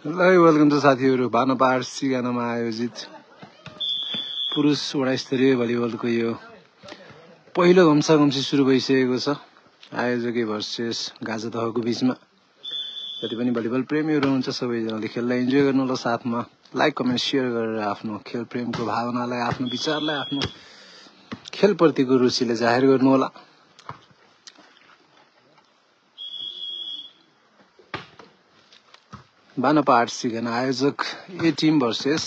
ल वेलकम छ साथीहरू। भानु पहाड सिगानामा आयोजित पुरुष 16 स्तरीय भलिबलको यो पहिलो घम्साघम्सी सुरु भइसकेको छ। आयोजकै भर्सेस गाजा तहको बीचमा। जति पनि भलिबल प्रेमीहरू हुनुहुन्छ सबैजनाले खेललाई इन्जोय गर्नु होला। साथमा लाइक कमेन्ट सेयर गरेर आफ्नो खेल प्रेमको भावनालाई, आफ्नो विचारलाई, आफ्नो खेलप्रतिको रुचिले जाहेर गर्नु होला। भानु पहाड सिगाना आयोजक ए टिम भर्सेस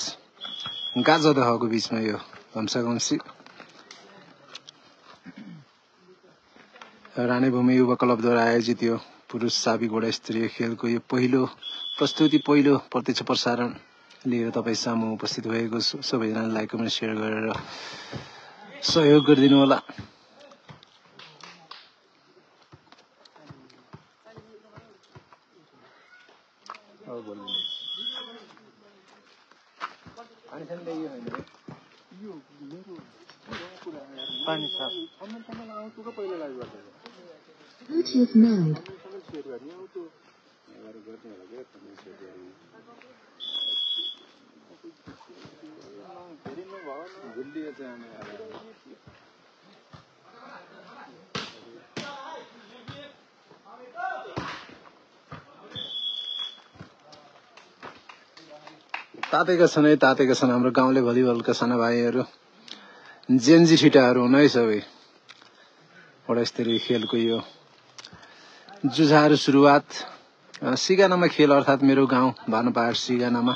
गाजा दहको बीचमा यो घम्साघम्सी। रानीभूमि युवा क्लबद्वारा आयोजित यो पुरुष साबी घोडा स्तरीय खेलको यो पहिलो प्रस्तुति, पहिलो प्रत्यक्ष प्रसारण लिएर तपाईँ सामु उपस्थित भएको छु। सबैजनाले लाइक कमेन्ट सेयर गरेर सहयोग गरिदिनु होला। Bluetooth mode. तातेका छन् हाम्रो गाउँले भलिबलका साना भाइहरू, जेन्जी ठिटाहरू हुन् है सबै। वडा स्तरीय खेलको यो जुझारु सुरुवात सिगानामा खेल, अर्थात् मेरो गाउँ भानु पहाड सिगानामा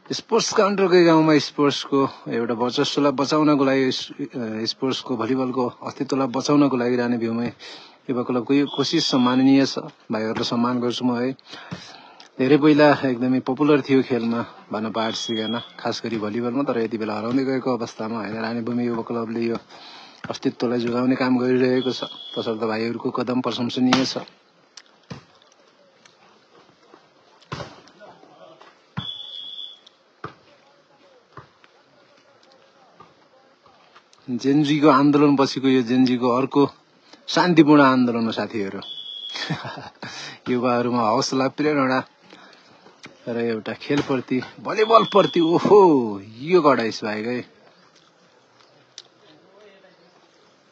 स्पोर्ट्स काउन्टरकै गाउँमा स्पोर्ट्सको एउटा वर्चस्वलाई बचाउनको लागि, स्पोर्ट्सको भलिबलको अस्तित्वलाई बचाउनको लागि रानीभूमि युवा क्लबको यो कोसिस सम्माननीय छ। भाइहरूलाई सम्मान गर्छु म है। धेरै पहिला एकदमै पपुलर थियो खेलमा भानु पहाड सिगाना, खास गरी भलिबलमा। तर यति बेला हराउँदै गएको अवस्थामा होइन, रानीभूमि युवा क्लबले यो अस्तित्वलाई जोगाउने काम गरिरहेको छ। तसर्थ भाइहरूको कदम प्रशंसनीय छ। जेन्जीको आन्दोलन पछिको यो जेन्जीको अर्को शान्तिपूर्ण आन्दोलन हो साथीहरू। युवाहरूमा हौसला, प्रेरणा र एउटा खेलप्रति, भलिबल प्रति ओहो यो गडाइस भाइकै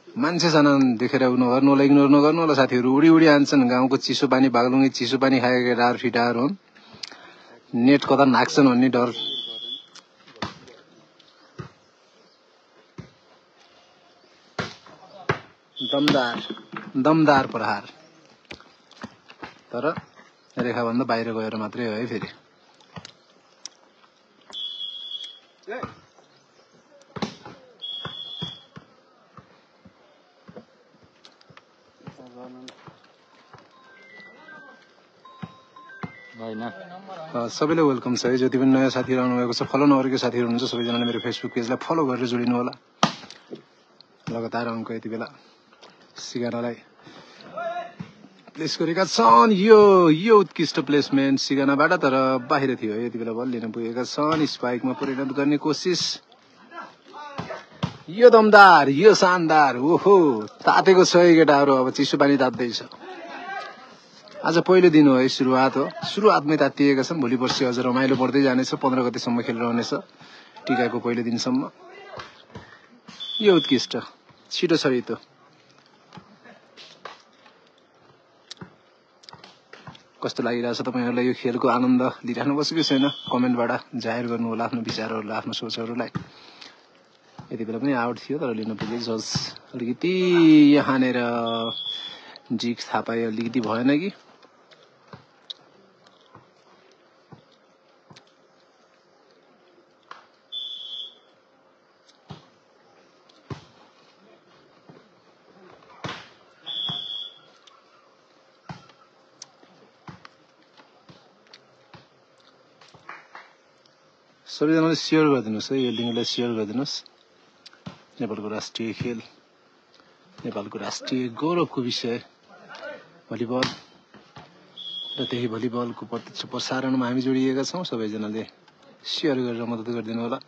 मान्छे साना देखेर नगर्नु होला, इग्नोर नगर्नु होला साथीहरू। उडी उडी हान्छन्। गाउँको चिसो पानी, बागलुङे चिसो पानी खाएका केटाहरू फिटाहरू हुन्। नेट कता नाक्छन् भन्ने डर। दमदार प्रहार, तर रेखाभन्दा बाहिर गएर मात्रै हो है। फेरि सबैलाई वेलकम छ है। जति पनि नयाँ साथीहरू आउनुभएको छ, फलो नगरेको साथीहरू हुनुहुन्छ सबैजनाले मेरो फेसबुक पेजलाई फलो गरेर जोडिनु होला। लगातार अङ्क यति बेला सिगानालाई प्लेस गरेका छन्। यो उत्कृष्ट प्लेसमेन्ट सिगानाबाट, तर बाहिर थियो है। यति बेला बल लिन पुगेका छन्। स्पाइकमा परिणत गर्ने कोसिस। यो दमदार, यो शानदार। ओहो तातेको छ है केटाहरू। अब चिसो पानी तात्दैछ। आज पहिलो दिन हो है, सुरुवात हो। सुरुवातमै तातिएका छन्। भोलि पर्सि अझ रमाइलो बढ्दै जानेछ। 15 गतेसम्म खेल रहनेछ, टिकाको पहिलो दिनसम्म। यो उत्कृष्ट, छिटो छरितो। कस्तो लागिरहेछ तपाईँहरूलाई यो खेलको आनन्द लिइराख्नु पर्छ कि छैन? कमेन्टबाट जाहेर गर्नु होला आफ्नो विचारहरूलाई, आफ्नो सोचहरूलाई। यति बेला पनि आउट थियो, तर लिन पुगे जज अलिकति यहाँनिर जिक थाहा पाए अलिकति भएन कि। सबैजनाले सेयर गरिदिनुहोस् है, यो लिङ्कलाई सेयर गरिदिनुहोस्। नेपालको राष्ट्रिय खेल, नेपालको राष्ट्रिय गौरवको विषय भलिबल र त्यही भलिबलको प्रत्यक्ष प्रसारणमा हामी जोडिएका छौँ। सबैजनाले सेयर गरेर मद्दत गरिदिनु होला।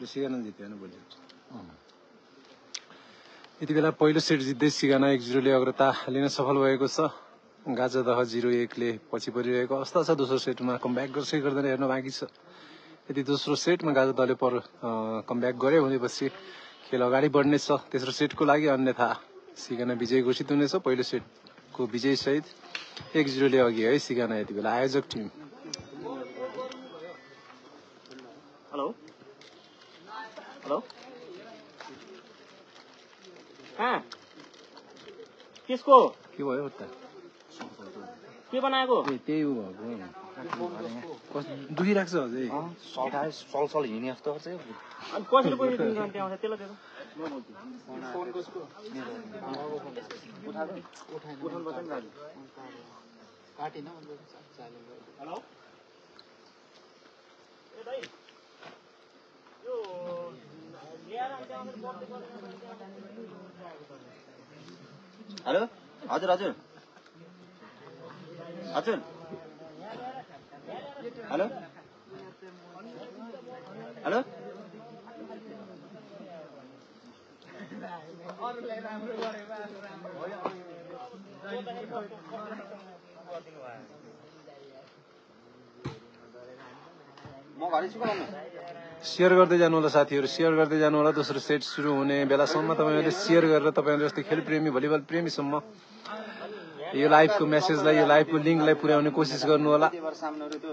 सिगाना जित्यो होइन भोलि। यति बेला पहिलो सेट जित्दै सिगाना 1-0 ले अग्रता लिन सफल भएको छ। गाजादह 0-1 ले पछि परिरहेको अवस्था छ। दोस्रो सेटमा कमब्याक गर्छ कि गर्दैन हेर्न बाँकी छ। यदि दोस्रो सेटमा गाजादहले कमब्याक गर्यो भनेपछि खेल अगाडि बढ्नेछ तेस्रो सेटको लागि, अन्यथा सिगाना विजय घोषित हुनेछ। पहिलो सेटको विजय सहित 1-0 ले अघि है सिगाना यति बेला आयोजक टिम। हेलो हेलो कहाँ त्यसको के भयो त के बनाएको त्यही हो दुखिरहेको छ अझै सल हिँड्ने जस्तो गर्छ अनि कसरी पैसा दिन्छ त्यहाँ आउँछ त्यसलाई दिएको फोन कसको उठाउनु पर्छ नि दाजु काटिन हेलो ए भाइ यो ल्याएर त्यहाँ हेलो हजुर हजुर हजुर हेलो हेलो म घरै छु भन्नु शेयर गर्दै जानु होला साथीहरु, शेयर गर्दै जानु होला। दोस्रो सेट सुरु हुने बेलासम्म तपाईहरुले शेयर गरेर तपाईहरु जस्तै खेल प्रेमी भलिबल प्रेमीसम्म यो लाइभको मेसेजलाई, यो लाइभको लिंकलाई पुर्याउने कोसिस गर्नु होला। सामनेहरु त्यो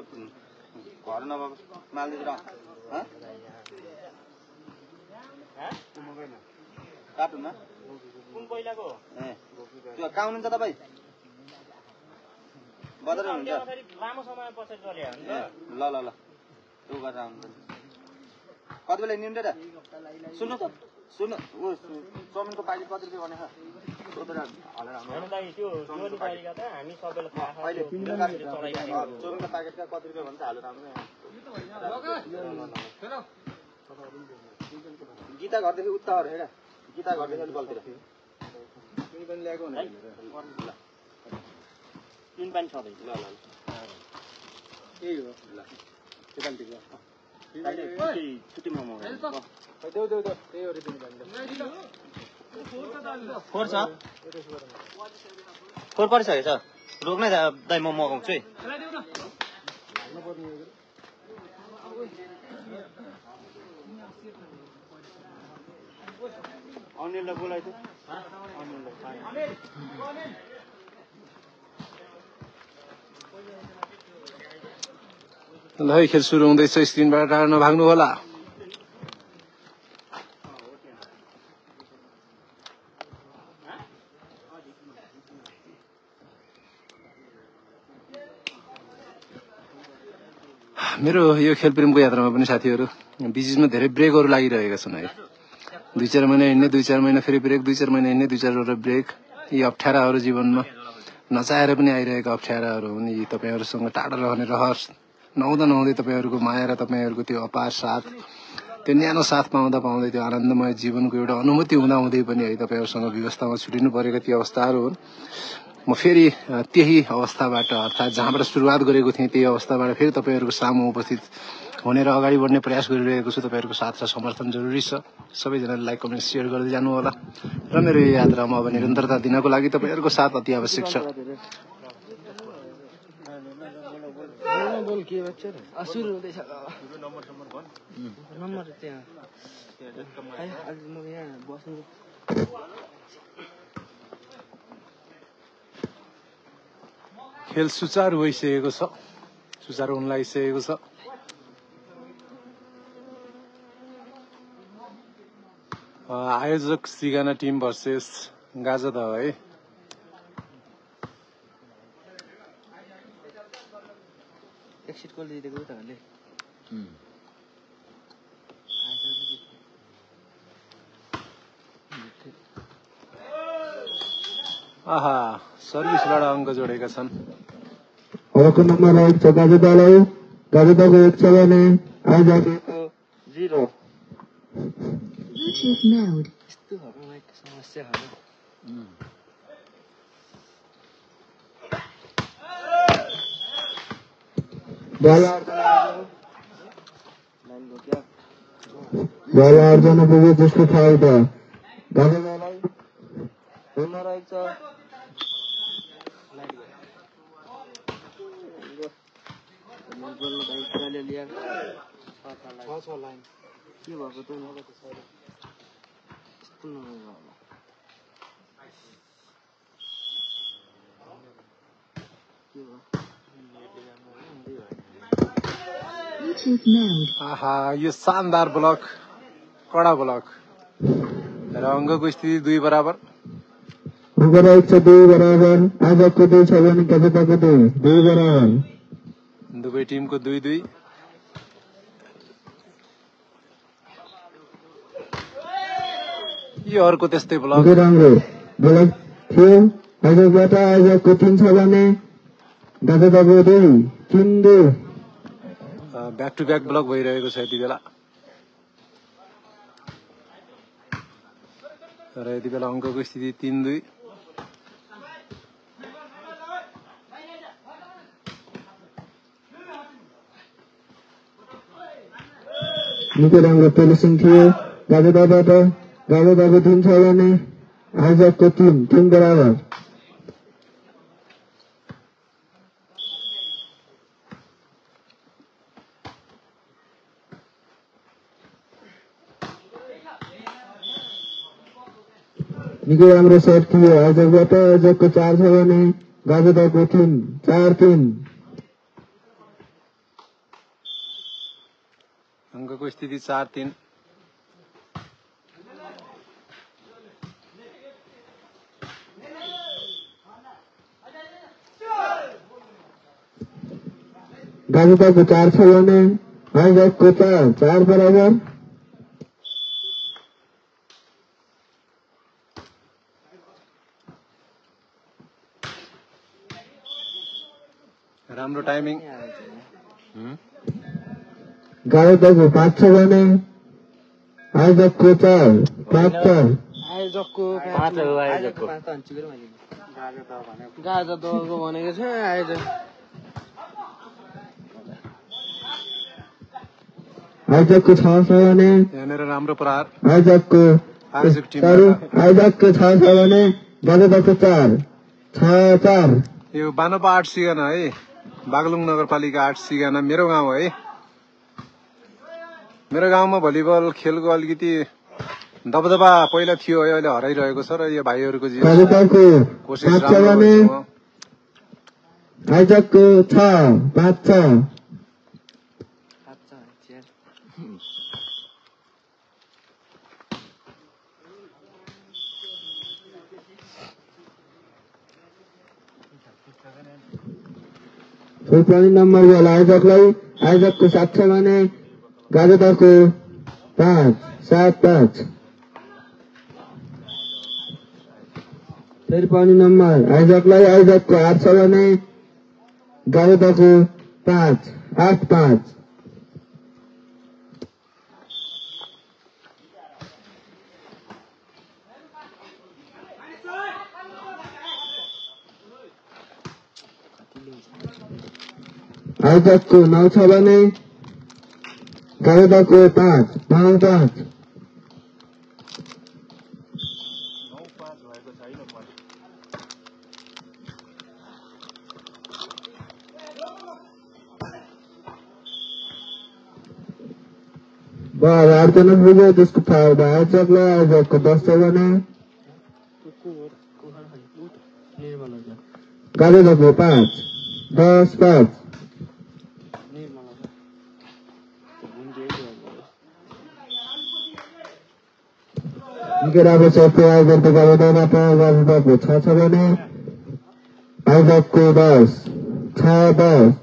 घर नभएको मालदिएर ह काटुमा कुन पहिलाको ए त्यो कहाँ हुनुहुन्छ तपाई बजार हुनुहुन्छ लामो समय पछि चल्यो ल ल ल त्यो गरेर आउनुहुन्छ कति बेला हिँड्नु र सुन्नु सुन्नु ओ चाउमिनको प्याकेट कति रुपैयाँ भनेको सोधेर हालेर आउनु दाइ त्यो जोनी तरिका त हामी सबैले थाहा छ अहिले चाउमिनको प्याकेट कति रुपैयाँ भन्छ हालेर आउनु गीता घरदेखि उता हेर गीता घरदेखि अलि बलतिर तिमी पनि ल्याएको हुन ल तीन पानी छदै ल ल यही हो ल केटालतिको छुट्टी मोमो देऊ देऊ देऊ त्यही हो रे तिमी पनि फोर छ फोर परिसकेछ रोक्नै दाइ म मगाउँछु है अनिललाई बोलाइदियो ल है खेल सुरु हुँदैछ। स्क्रिनबाट टाढा नभाग्नु होला। मेरो यो खेल प्रेमको यात्रामा पनि साथीहरु बिचमा धेरै ब्रेकहरु लागिरहेका छन् है। 2-4 महिना हिँड्ने, 2-4 महिना फेरि ब्रेक, 2-4 महिना हिँड्ने, 2-4 वटा ब्रेक। यी अप्ठ्याराहरु जीवनमा नचाहेर पनि आइरहेका अप्ठ्याराहरु हुन्। यी तपाईहरुसँग टाढा रहने रहर नहुँदा नहुँदै तपाईहरुको माया र तपाईहरुको त्यो अपार साथ, त्यो न्यानो साथ पाउँदा पाउँदै त्यो आनन्दमय जीवनको एउटा अनुभूति हुँदा हुँदै पनि है तपाईहरुसँग व्यवस्थामा छुटिनु परेका ती अवस्थाहरु हुन्। म फेरि त्यही अवस्थाबाट अर्थात् जहाँबाट सुरुवात गरेको थिएँ त्यही अवस्थाबाट फेरि तपाईँहरूको सामु उपस्थित हुने र अगाडि बढ्ने प्रयास गरिरहेको छु। तपाईँहरूको साथ र समर्थन जरुरी छ। सबैजनाले लाइक कमेन्ट सेयर गर्दै जानु होला र मेरो यो यात्रामा अब निरन्तरता दिनको लागि तपाईँहरूको साथ अति आवश्यक छ। खेल सुचारू भइसकेको छ, सुचारू हुन लागिसकेको छ। आयोजक सिगाना टिम भर्सेस गाजा द है। एक्सिट कल दिएको तहरूले आहा सर्भिसबाट अङ्क जोडेका छन्। अबको नम्बर 1 छ गाजदालाई, गाजदाको 1 छ भने आइजाको 0। यस्तो समस्या बल अर्जन पुग्यो त्यसको फाउल त गाजदालाई नम्बर 1 छ के भएको त आहा यो शानदार ब्लक, कडा ब्लक र अङ्कको स्थिति 2 बराबर। नम्बर 1 छ 2 बराबर, आजको 2 छ भने गाजदाको 2 बराबर। दुवै टिमको 2-2। यो अर्को त्यस्तै ब्लक राम्रो ब्लक थियो। आजबाट आजको 3 छ भने गाजदाको 2-3-2। ब्याक टु ब्याक ब्लक भइरहेको छ यति बेला र यति बेला अङ्कको स्थिति 3-2। निकै राम्रो पेलेसिङ थियो गाजदाबाट। गाजदाको 3 छ भने आजको 3 बराबर। निकै राम्रो सेट थियो आजबाट। आजको 4 छ भने गाजदाको 4-3। अङ्कको स्थिति 4-3। गाजदाको 4 छ भने आजको 4 बराबर। राम्रो टाइमिङ। गाजदाको 5 छ भने आजको 5-4। आयोजकको 5 हो। आयोजकको 5 त हन्छु गरे मैले गाजदाको भनेको छ। आजको 6 छ भने यहाँनिर राम्रो प्रहार आजको आयोजक टिमबाट। आजको 6 छ भने गाजदाको 4-4। यो बानोपा 8 सिगाना है, बागलुङ नगरपालिका 8 सिगाना मेरो गाउँ है। मेरो गाउँमा भलिबल खेलको अलिकति दबदबा पहिला थियो है, अहिले हराइरहेको छ र यो भाइहरूको कोसिस राम्रो छ। आजको 5-6। फुलपानी नम्बर बल आयोजकलाई। आयोजकको 7 छ भने गाजदाको 5-7-5। फेरि पनि नम्बर आयोजकलाई। आयोजकको 8 छ भने गाजदाको 5-8-5। आयोजकको 9 छ भने गावितको 5 5 बल अर्चना पुग्यो त्यसको फाइदा आयोजकलाई आयोजकको 10 छ भने गावितको 5 10 5 निकै राम्रो छ प्रयोग गर्दै गावितबाट गावितको 6 छ भने आयोजकको 10 6 10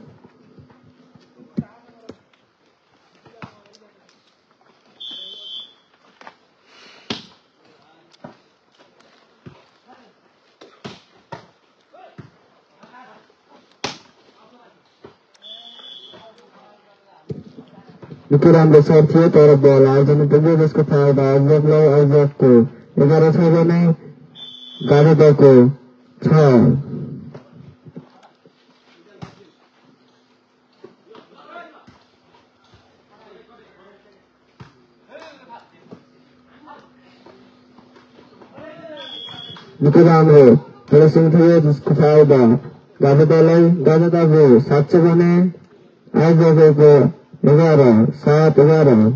निकै राम्रो सर्ट थियो तर बल आयोजना पुग्यो जसको फाइदा आयोजकलाई आयोजकको 11 छ भने गावितको 6 निकै राम्रो प्रदर्शन थियो जसको फाइदा गावितलाई गावितको 7 छ भने आयोजकको 11 7 11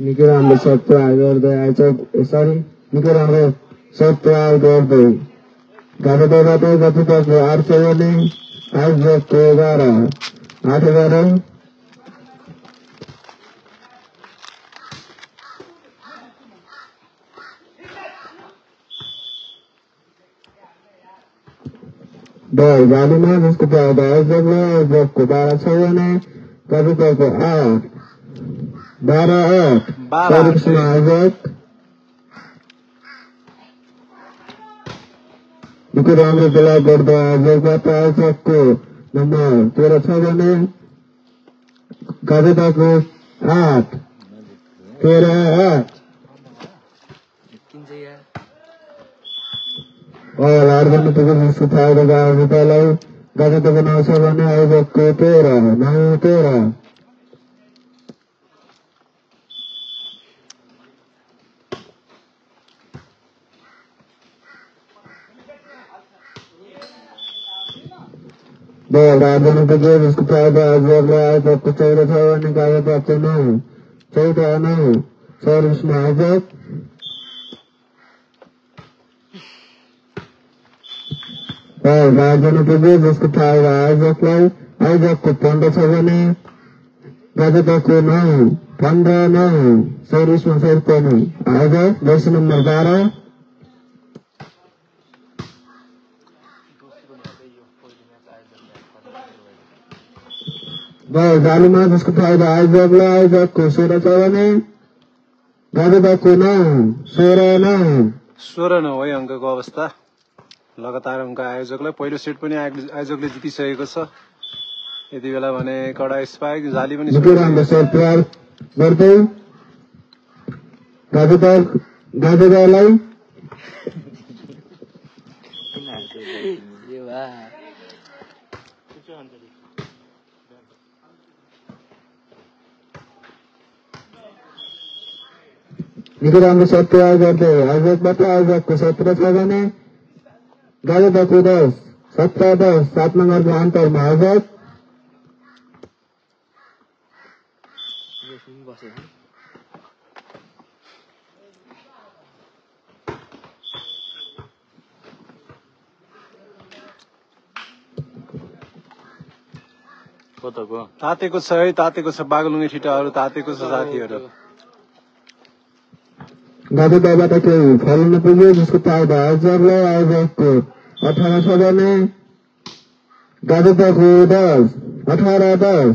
निकै राम्रो सर्ट प्रयोग गर्दै आयोजक सरी निकै राम्रो सर्ट प्रयोग गर्दै गावितबाट गावितको 8 छ भने आयोजकको 11 8 11 बल जालीमा जसको फाइदा आयोजकलाई आयोजकको 12 छ भने गावितको 8 12 8 सर्भिसमा आयोजक निकै राम्रो प्रयोग गर्दा आयोजकबाट आयोजकको नम्बर 13 छ भने गावितको 8 13 8 बल अर्चना पुग्यो जसको फाइदा गावितलाई गावितको 9 छ भने आयोजकको 13 9 13 बल अर्चना पुग्यो जसको फाइदा आयोजकलाई आयोजकको 14 छ भने गावितको 9 14 9 सर्भिसमा आयोजक बल अर्चना पुग्यो जसको फाइदा आयोजकलाई आयोजकको 15 छ भने गावितको 9 15 9 सर्भिसमा सर्पनी आयोजक 10 नम्बर 12 बल जालीमा जसको फाइदा आयोजकलाई आयोजकको 16 छ भने गावितको 9 16 9 16 9 है अङ्कको अवस्था लगातार अङ्क आयोजकलाई पहिलो सेट पनि आयोजकले जितिसकेको छ यति बेला भने कडा स्पाइक जाली पनि निकै राम्रो सर्ट प्रयोग गर्दै गावितलाई निकै राम्रो सर्ट प्रयोग गर्दै आयोजकबाट आयोजकको 17 छ भने गावितको 10 17 10 7 नम्बरको अन्तरमा आयोजक तातेको छ है तातेको छ बागलुङ्गे ठिटाहरू तातेको छ साथीहरू गावितबाट केही फल नपुग्यो जसको फाइदा आयोजकलाई आयोजकको 18 छ भने गावितको 10 18 10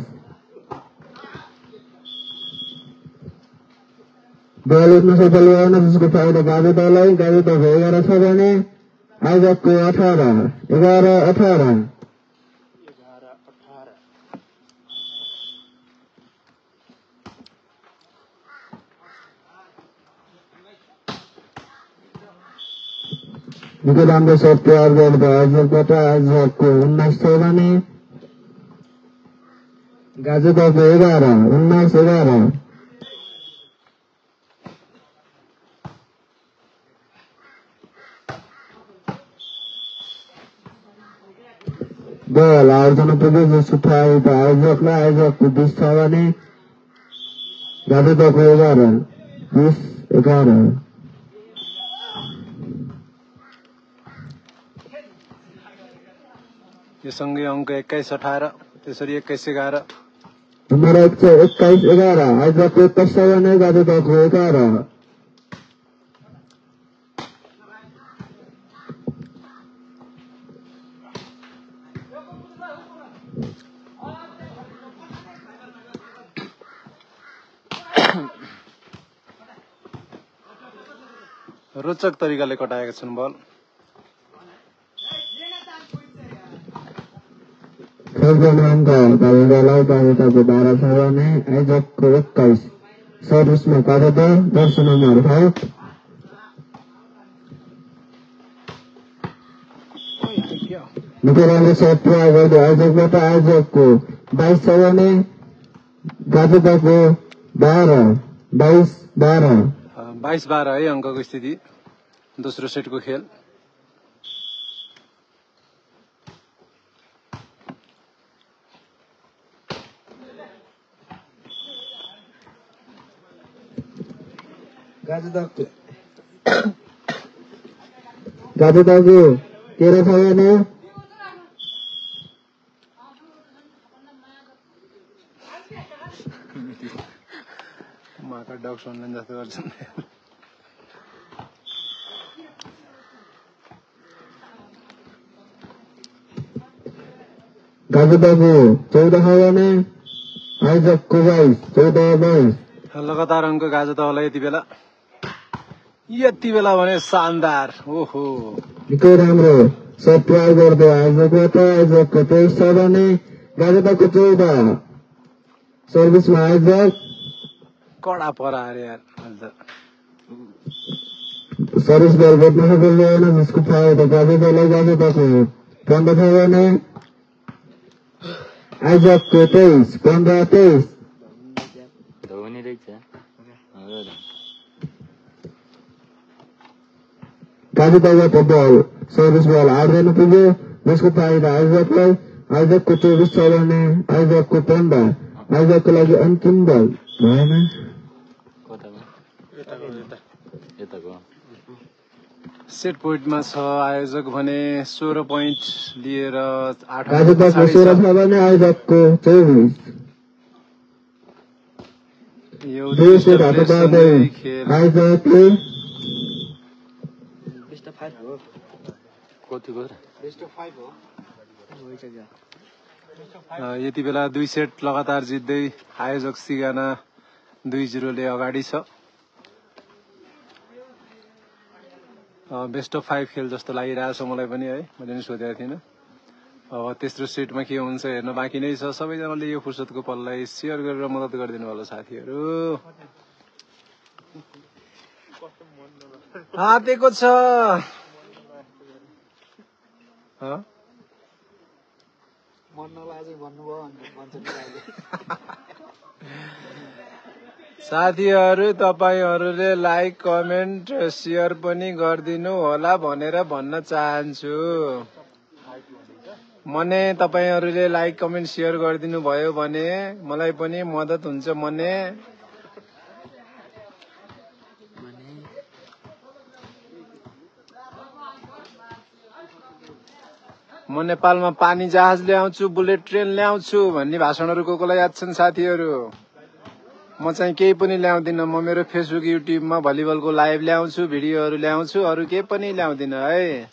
बल उठ्न सफल भएन जसको फाइदा गावितलाई गावितको 11 छ भने आयोजकको 18 11 18 निकै राम्रो सट तयार गर्दा आयोजकबाट आयोजकको 19 छ भने गाजोदको 11 19 11 बल आयोजना पुग्यो जसको फाइट आयोजकलाई आयोजकको 20 छ भने गाजोदको 11 20 11 यो सँगै अङ्क 21 18 त्यसरी 21 11 नम्बर 21 11 आयोजकको 21 छ भने गाजोदको 11 रोचक तरिकाले कटाएका छन् बल खेलको अङ्क गाजोदलाई गाजोदको 12 छ भने आयोजकको 21 सर्भिसमा गाजोद 10 नम्बर 5 निकै राम्रो सट प्रयोग गर्दै आयोजकबाट आयोजकको 22 छ भने गाजोदको 12 22 12 22 12 है अङ्कको स्थिति दोस्रो सेटको खेल गाजोदको 13 छ भने माका डग सुन्ने जस्तो गर्छन् गाजोदको 14 छ भने आयोजकको 22 14 22 लगातार अङ्क गाजोदलाई यति बेला भने शानदार ओहो निकै राम्रो सट प्रयोग गर्दै आयोजकबाट आयोजकको 23 छ भने गाजोदको 14 सर्भिसमा आयोजक कडा परा अरे यार सर्भिस बल भेट्न सकिँदैन जसको फाइदा गाजोदलाई गाजोदको 15 छ भने आयोजकको 23 15 23 गाजोदबाट बल सर्भिस बल आउँदैन पुग्यो जसको फाइदा आयोजकलाई आयोजकको 24 छ भने आयोजकको 15 आयोजकको लागि अन्तिम बल भएन सेट पोइन्टमा छ आयोजक भने 16 पोइन्ट लिएर 8 गाजोदको 16 छ भने आयोजकको 24 यो दुई सेट हात पार्दै आयोजकले यति बेला 2 सेट लगातार जित्दै आयोजक सिगाना 2-0 ले अगाडि छ बेस्ट अफ 5 खेल जस्तो लागिरहेछ मलाई पनि है मैले नि सोधेको थिइनँ अब तेस्रो सेटमा के हुन्छ हेर्न बाँकी नै छ सबैजनाले यो फुर्सदको पललाई सेयर गरेर मद्दत गरिदिनु होला साथीहरू हातेको छ साथीहरू तपाईहरूले लाइक कमेन्ट सेयर पनि गरिदिनु होला भनेर भन्न चाहन्छु मने तपाईहरूले लाइक कमेन्ट सेयर गरिदिनु भयो भने मलाई पनि मद्दत हुन्छ मने म नेपालमा पानी जहाज ल्याउँछु बुलेट ट्रेन ल्याउँछु भन्ने भाषणहरू कोलाई याद छन् साथीहरू म चाहिँ केही पनि ल्याउँदिन म मेरो फेसबुक युट्युबमा भलिबलको लाइभ ल्याउँछु भिडियोहरू ल्याउँछु अरू केही पनि ल्याउँदिन है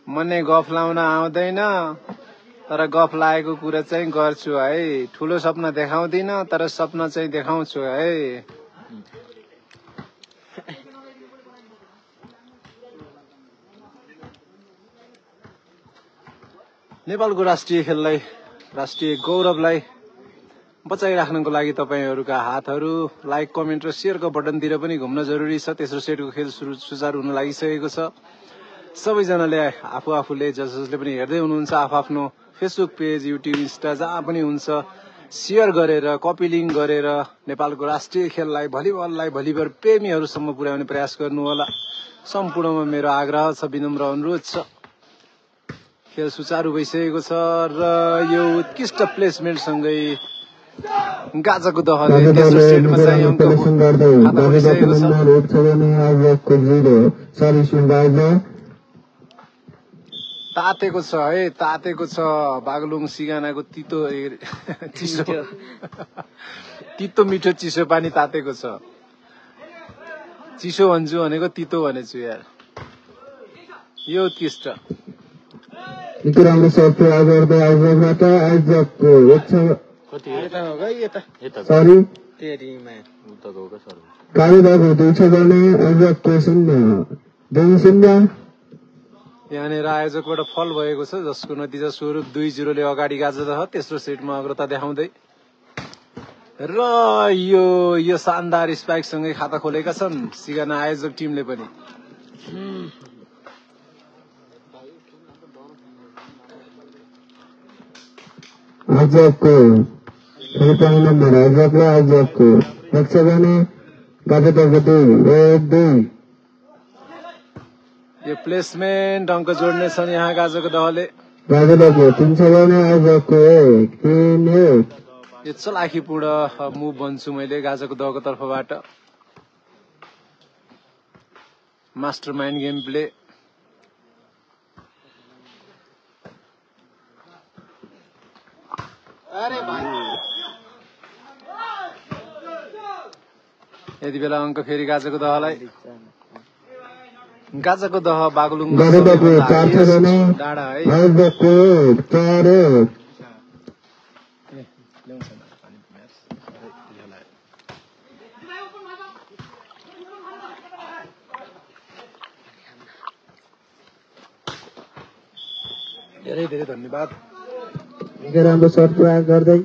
मने गफ लाउन आउँदैन तर गफ लागेको कुरा चाहिँ गर्छु है ठुलो सपना देखाउँदिन तर सपना चाहिँ देखाउँछु है नेपालको राष्ट्रिय खेललाई, राष्ट्रिय गौरवलाई बचाइराख्नको लागि तपाईहरूका हातहरू लाइक, कमेन्ट र शेयरको बटनतिर पनि घुम्न जरुरी छ। तेस्रो सेटको खेल सुचारू हुन लागिसकेको छ। सबैजनाले आफूले जसले पनि हेर्दै हुनुहुन्छ आफ्नो फेसबुक पेज, युट्युब, इन्स्टा जहाँ पनि हुन्छ शेयर गरेर, कपी लिङ्क गरेर नेपालको राष्ट्रिय खेललाई, भलिबललाई भलिबल प्रेमीहरूसम्म पुर्याउने प्रयास गर्नुहोला। सम्पूर्णमा मेरो आग्रह छ, विनम्र अनुरोध छ। खेल सुचारू भइसकेको छ र यो उत्कृष्ट प्लेसमेन्टसँगै गाजाको दहले तेस्रो सेटमा चाहिँ अङ्क खाता भइसकेको छ। तातेको छ है, तातेको छ। बागलुङ सिगानाको तितो चिसो तितो मिठो चिसो पानी तातेको छ। चिसो भन्छु भनेको तितो भनेछु यार। यो उत्कृष्ट राम्रो सर्ट गर्दै आइजबाट आइजको सरी कालीबाबु 2 छ गर्ने आइजको 0-0। यहाँनिर आयोजकबाट फल भएको छ जसको नतिजा स्वरूप 2-0 ले अगाडि गाजादह तेस्रो सेटमा अग्रता देखाउँदै र यो शानदार स्पाइकसँगै खाता खोलेका छन् सिगाना आयोजक टिमले पनि। आजको खेलपानी नम्बर आजको लक्ष्य भने गाजादहको 2-1-2। यो प्लेसमेन्ट अङ्क जोड्ने छन् यहाँ गाजाको दहले। गाजादहको 3 छ भने आजको 1-3-1। यो चलाखीपूर्ण मुभ भन्छु मैले गाजाको दहको तर्फबाट। Master mind game play. यति बेला अङ्क फेरि गाजाको दहलाई। गाजाको दह बागलुङ डाँडा है। धेरै धेरै धन्यवाद। निकै राम्रो सर्ट प्रयोग गर्दै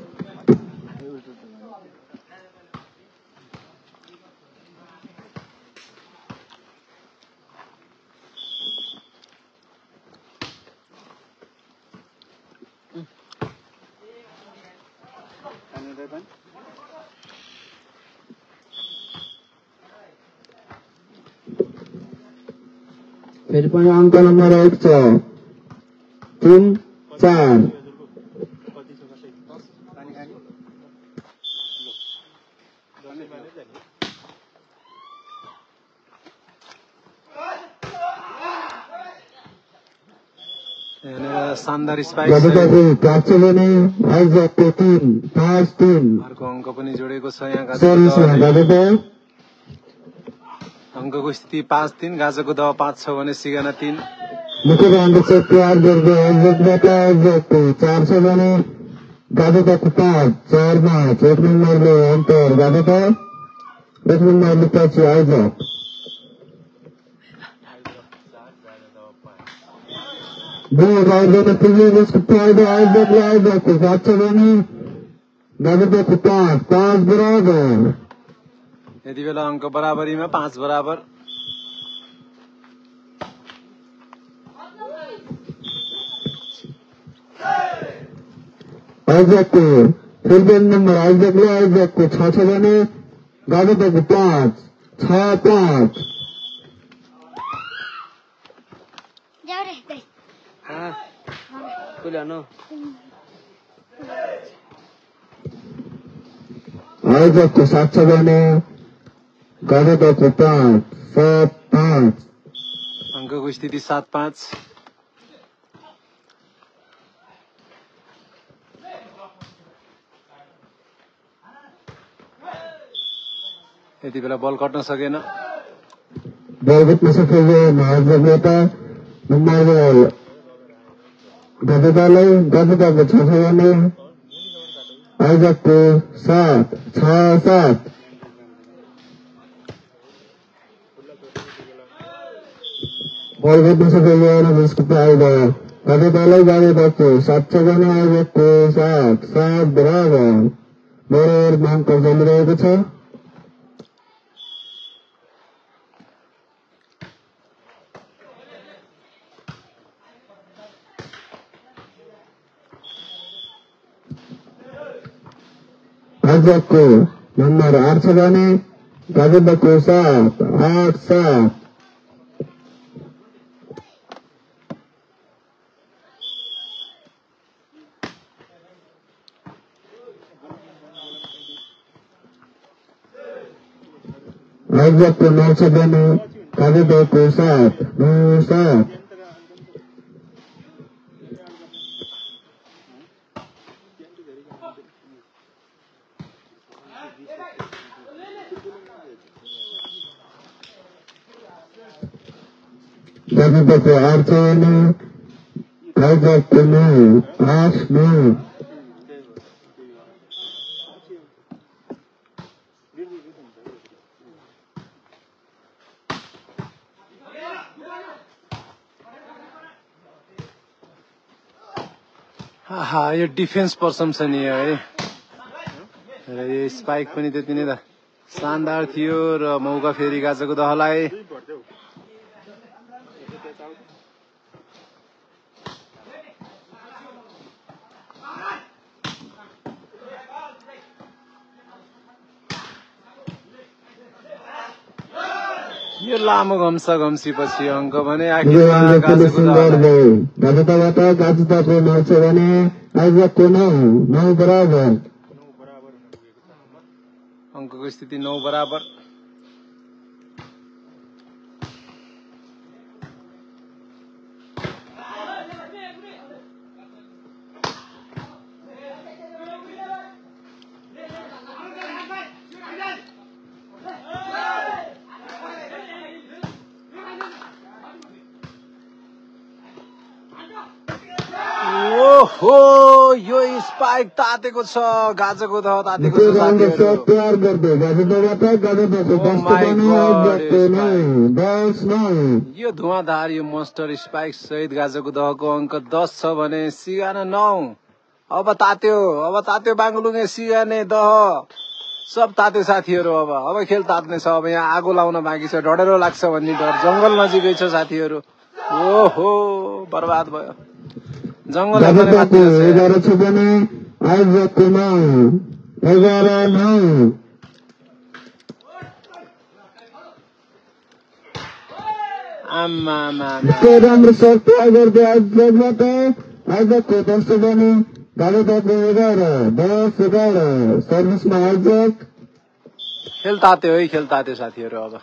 फेरि पनि अङ्क नम्बर 1 छ 3-4। शानदार स्पाइक अर्को अङ्क पनि जोडेको छ यहाँ। अङ्कको स्थिति 5-3। गाजाको दह 5 छ भने सिगाना 3। मुख्य तयार गर्दै 4 छ भने गाजादहको 5-4-5। 1 नम्बरले अन्तर गाजादह, 1 नम्बरले पछि आइजक। आइजकको 7 छ भने गाजादहको 5 बराबर। यति बेला अङ्क बराबरीमा 5 बराबर। आइजकको फेरि नम्बर आइजकको 6 छ भने गाजादहको 5-6-5। आइजकको 7 छ भने गाजादहको 5-7-5। अङ्कको स्थिति 7-5। यति बेला बल कट्न सकेन। बल कट्न सकेको नम्बर गाजादहको 6 छ भने आइजकको 7-6-7। बल कट्न सकेको जसको प्राइड गजतालाई गाजेताको 7 छ भने आयोजकको 7 बराबर बराबरमा अङ्क चलिरहेको छ। आयोजकको नम्बर 8 छ भने गजताको 7 आयोजकको 9 छ भने गजताको 7 गजताको 8 छ भने आयोजकको 9 यो डिफेन्स प्रशंसनीय है र यो स्पाइक पनि त्यति नै शानदार थियो र मौका फेरि गाजाको दहलाई। यो लामो घम्सा घम्सी पछि अङ्क भने आखिरमा गाजाको दहलाई। गजताबाट गाजताको 9 छ भने आयोजकको 9 बराबर अङ्कको स्थिति 9 बराबर। ओहो यो स्पाइक तातेको छ, गाजाको दह तातेको छ साथीहरु। तयार गर्दै गजताबाट गजताको 10 भने आयोजकको 9 यो धुवाधार यो मोन्स्टर स्पाइक सहित गाजाको दहको अङ्क 10 छ भने सिगाना 9। अब तात्यो बाङ्गलुङे सिगाने दह सब तात्यो साथीहरु। अब खेल तात्ने छ। अब यहाँ आगो लाउन बाँकी छ। डढेरो लाग्छ भन्ने डर। जंगल नजिकै छ साथीहरु। ओहो बर्बाद भयो जंगल। गजताको 11 छ भने आयोजकको 9 आमा राम्रो सर्ट तयार गर्दै आयोजकबाट आयोजकको 10 छ भने गजताको 11 सर्भिसमा आयोजक। खेल तात्यो साथीहरु। अब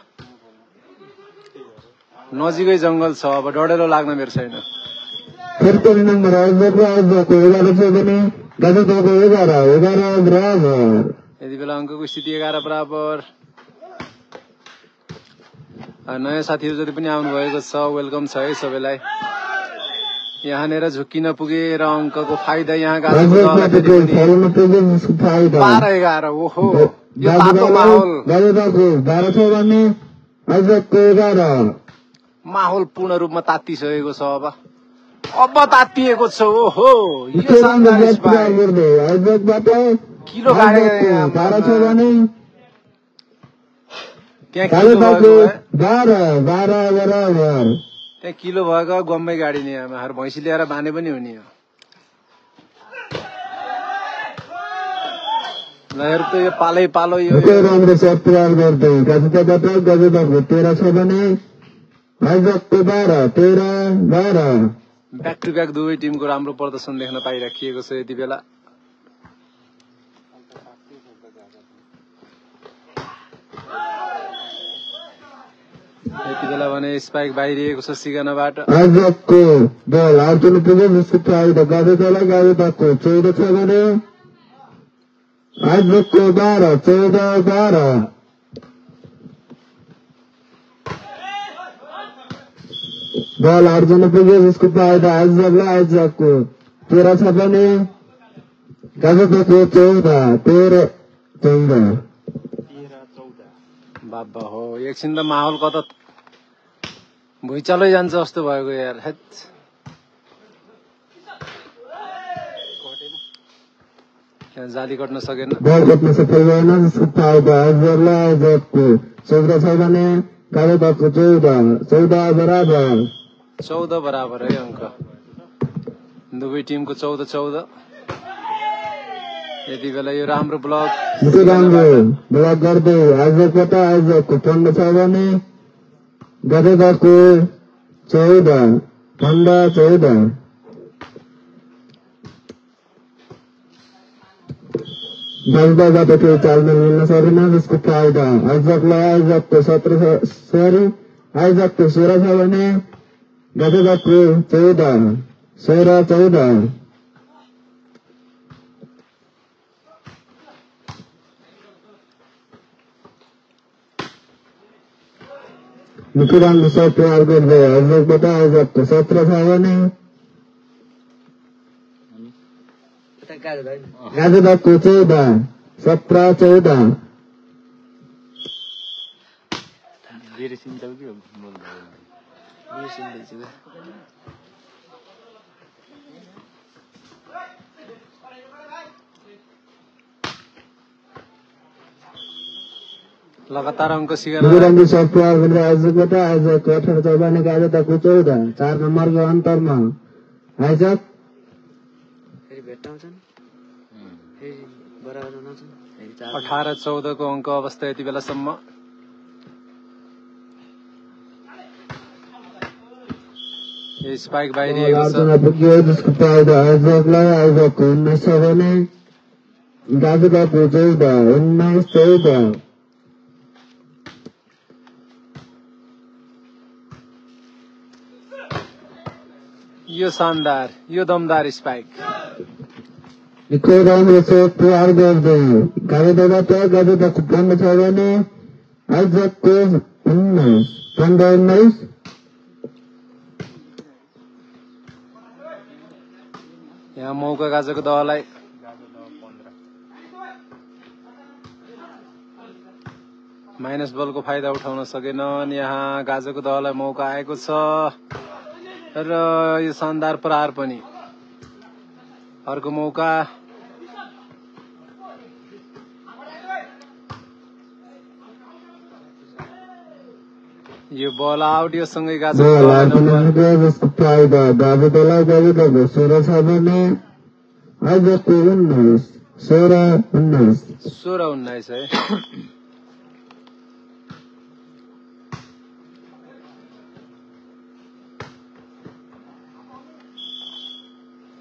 नजिकै जंगल छ। अब डढेरो लाग्न बेर छैन। फेरि नम्बर आयोजकको 11 छ भने गजताको 11 बराबर। यति बेला अङ्कको स्थिति 11 बराबर। नयाँ साथीहरु जति पनि आउनु भएको छ वेलकम छ है सबैलाई। यहाँनिर झुकिन पुगे र अङ्कको फाइदा यहाँ गाजाको दहलाई 12-11। ओहो यो तातो माहौल। गजताको 12 छ भने आयोजकको 11 माहौल पूर्ण रूपमा तातिसकेको छ। अब तातिएको छ। ओहो यो शानदार स्पाइक आयोजकबाट किलो गाडेको 12 छ भने त्यहाँ किलो भएको 12 बराबर। त्यहाँ किलो भएको गम्मै गाडिने आमाहरू भैँसी ल्याएर बाने पनि हुने हो। लहर त यो पालै पालो यो राम्रो सर्ट तयार गर्दै गजताबाट गजताको 13 छ भने आयोजकको 12 ब्याक टु ब्याक दुवै टिमको राम्रो प्रदर्शन देख्न पाइराखिएको छ यति बेला। यति बेला भने स्पाइक बाहिरिएको छ सिगानाबाट। आयोजकको बल आउटुनु पुग्यो जसको फाइदा गजतालाई गजताको 14 छ भने आयोजकको 14 बल अर्जुन पुग्यो जसको फाइदा आयोजकको 13 छ भने गजताको 14 बाबा हो एकछिन त माहौल कता भुइँचालै जान्छ जस्तो भएको यार। त्यहाँ जाली कट्न सकेन। बल कट्न सफल भएन जसको फाइदा आयोजकलाई आयोजकको 14 छ भने गाजोदको 14 बराबर 14 बराबर है अङ्क। दुवै टिमको 14-14। यति बेला यो राम्रो ब्लक निकै राम्रो ब्लक गर्दै आयोजकबाट आयोजकको 15 छ भने गाजोदको 15-14। गाजोदबाट केही चालमेल मिल्न सकेन जसको फाइदा आयोजकलाई आयोजकको 16 छ भने गाजोदको 16-14। निकै राम्रो सर्ट प्रहार गर्दै आयोजकबाट आयोजकको 17 छ भने गाजोदको 17-14। लगातार अङ्क सिकाएर निकै राम्रो सर्ट प्रहार गर्दै आयोजकबाट आयोजकको 18 छ भने गाजोदको 14। 4 नम्बरको अन्तरमा आयोजक 18-14 को अङ्क अवस्था यति बेलासम्म। यो स्पाइक बाहिरिएको छ। पुग्यो जसको फाइदा आयोजकलाई आयोजकको 19 छ भने गाजोदको 19-14। यो शानदार, यो दमदार स्पाइक। निकै राम्रो सर्ट प्रहार गर्दै गाजोदबाट गाजोदको 15 छ भने आयोजकको 15-19। यहाँ मौका गाजोको दहलाई। माइनस बलको फाइदा उठाउन सकेनन्। यहाँ गाजोको दहलाई मौका आएको छ र यो शानदार प्रहार पनि। अर्को मौका। यो बल आउट। यो सँगै गाजोको जसको फाइदा गाजोदलाई गाजोदको 16 छ भने आयोजकको 16-19 है।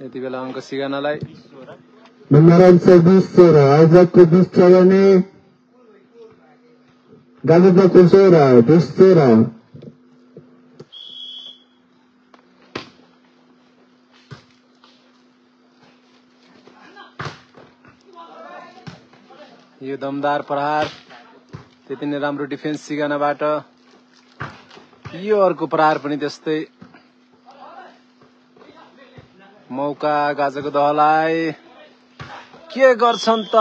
यति बेला अङ्क सिगानालाई। नम्बर 20 आयोजकको 20 छ भने गाजोदको 16-13। यो दमदार प्रहार। त्यति नै राम्रो डिफेन्स सिगानाबाट। यो अर्को प्रहार पनि त्यस्तै। मौका गाजोको दहलाई। के गर्छन् त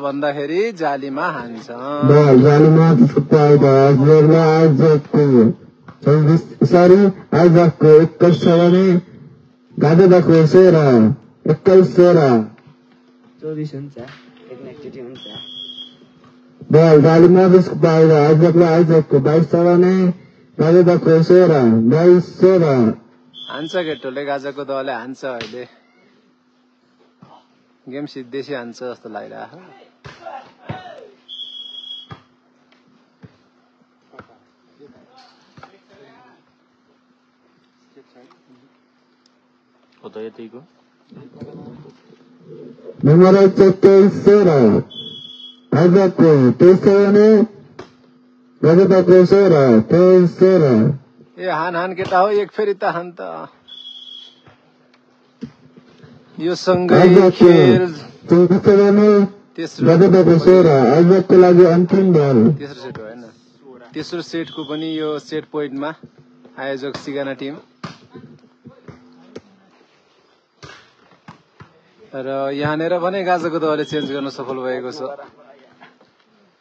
भन्दाखेरि जालीमा हान्छन्। जालीमा आयोजकको 21 छ भने गाजोदको 21-13। 24 हुन्छ एकचोटि हुन्छ। जालीमा जसको फाइदा आयोजकलाई आयोजकको 22 छ भने गाजोदको 22-13। हान्छ केटोले, गाजोको दहले हान्छ। अहिले गेम सिद्धेसी हान्छ जस्तो लागिरहेको। नम्बर 23 आयोजकको 23 छ भने गाजोदको 23-13। ए हान केटा हो, एक फेरि त हान त। यो सँगै खेल तेस्रो आयोजकको लागि अन्तिम बल। तेस्रो सेट हो हैन, तेस्रो सेटको पनि यो सेट पोइन्टमा आयोजक सिगाना टिम। र यहाँनिर भने गाजोको दहले चेन्ज गर्न सफल भएको छ।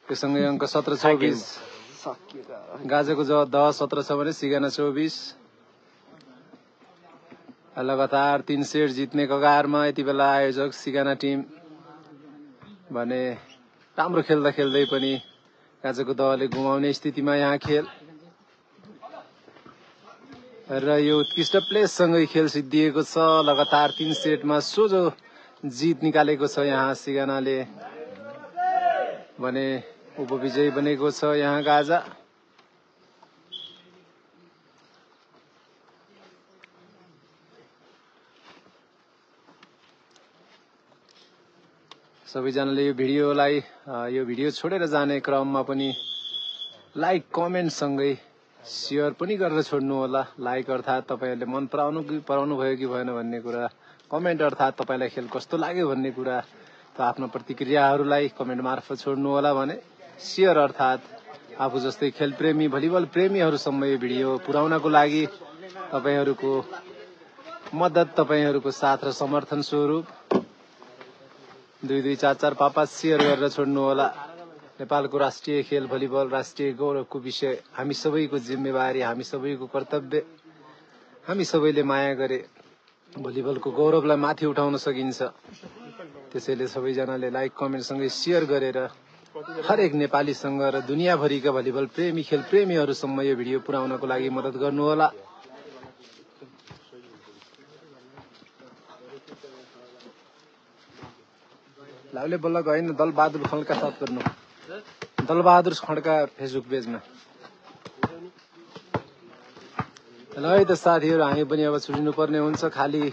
त्योसँगै अङ्क 17-24। गाजोको दह 17 छ भने सिगाना 24। लगातार 3 सेट जित्ने कगारमा यति बेला आयोजक सिगाना टिम। भने राम्रो खेल्दा खेल्दै पनि गाजाको दहले गुमाउने स्थितिमा यहाँ खेल र यो उत्कृष्ट प्लेससँगै खेल सिद्धिएको छ। लगातार 3 सेटमा सोझो जित निकालेको छ यहाँ सिगानाले भने उपविजयी बनेको छ यहाँ गाजा। सबैजनाले यो भिडियो छोडेर जाने क्रममा पनि लाइक कमेन्ट सँगै शेयर पनि गरेर छोड्नु होला। लाइक अर्थात् तपाईहरुले मन पराउनु भयो कि भएन भन्ने कुरा, कमेन्ट अर्थात् तपाईलाई खेल कस्तो लाग्यो भन्ने कुरा त आफ्नो प्रतिक्रियाहरूलाई कमेन्ट मार्फत छोड्नु होला भने शेयर अर्थात् आफू जस्तै खेल प्रेमी भलिबल प्रेमीहरुसम्म यो भिडियो पुर्याउनको लागि तपाईहरुको मद्दत, तपाईहरुको साथ र समर्थन स्वरूप 2-2, 4-4, 5-5 शेयर गरेर छोड्नु होला। नेपालको राष्ट्रिय खेल भलिबल राष्ट्रिय गौरवको विषय हामी सबैको जिम्मेवारी, हामी सबैको कर्तव्य। हामी सबैले माया गरे भलिबलको गौरवलाई माथि उठाउन सकिन्छ। त्यसैले सबैजनाले लाइक कमेन्ट सँगै शेयर गरेर हरेक नेपालीसँग र दुनियाभरिका भलिबल प्रेमी खेल प्रेमीहरुसम्म यो भिडियो पुर्याउनको लागि मद्दत गर्नु होला। लाउले बल्ल गएन दलबहादुर खड्का साथ गर्नु, दलबहादुर खड्का फेसबुक पेजमा। ल है त साथीहरु, हामी पनि अब छुटिनु पर्ने हुन्छ। खाली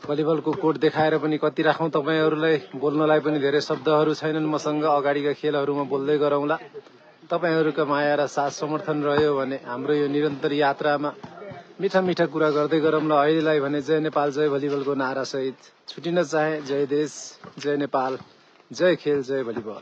भलिबलको कोर्ट देखाएर पनि कति राखौं, तपाईहरुलाई बोल्नलाई पनि धेरै शब्दहरु छैनन् मसँग। अगाडिका खेलहरुमा बोल्दै गरौँला। तपाईहरुको माया र साथ समर्थन रह्यो भने हाम्रो यो निरन्तर यात्रामा मिठा मिठा कुरा गर्दै गरौँला। अहिलेलाई भने जय नेपाल जय भलिबलको नारा सहित छुटिन चाहे। जय देश, जय नेपाल, जय खेल, जय भलिबल।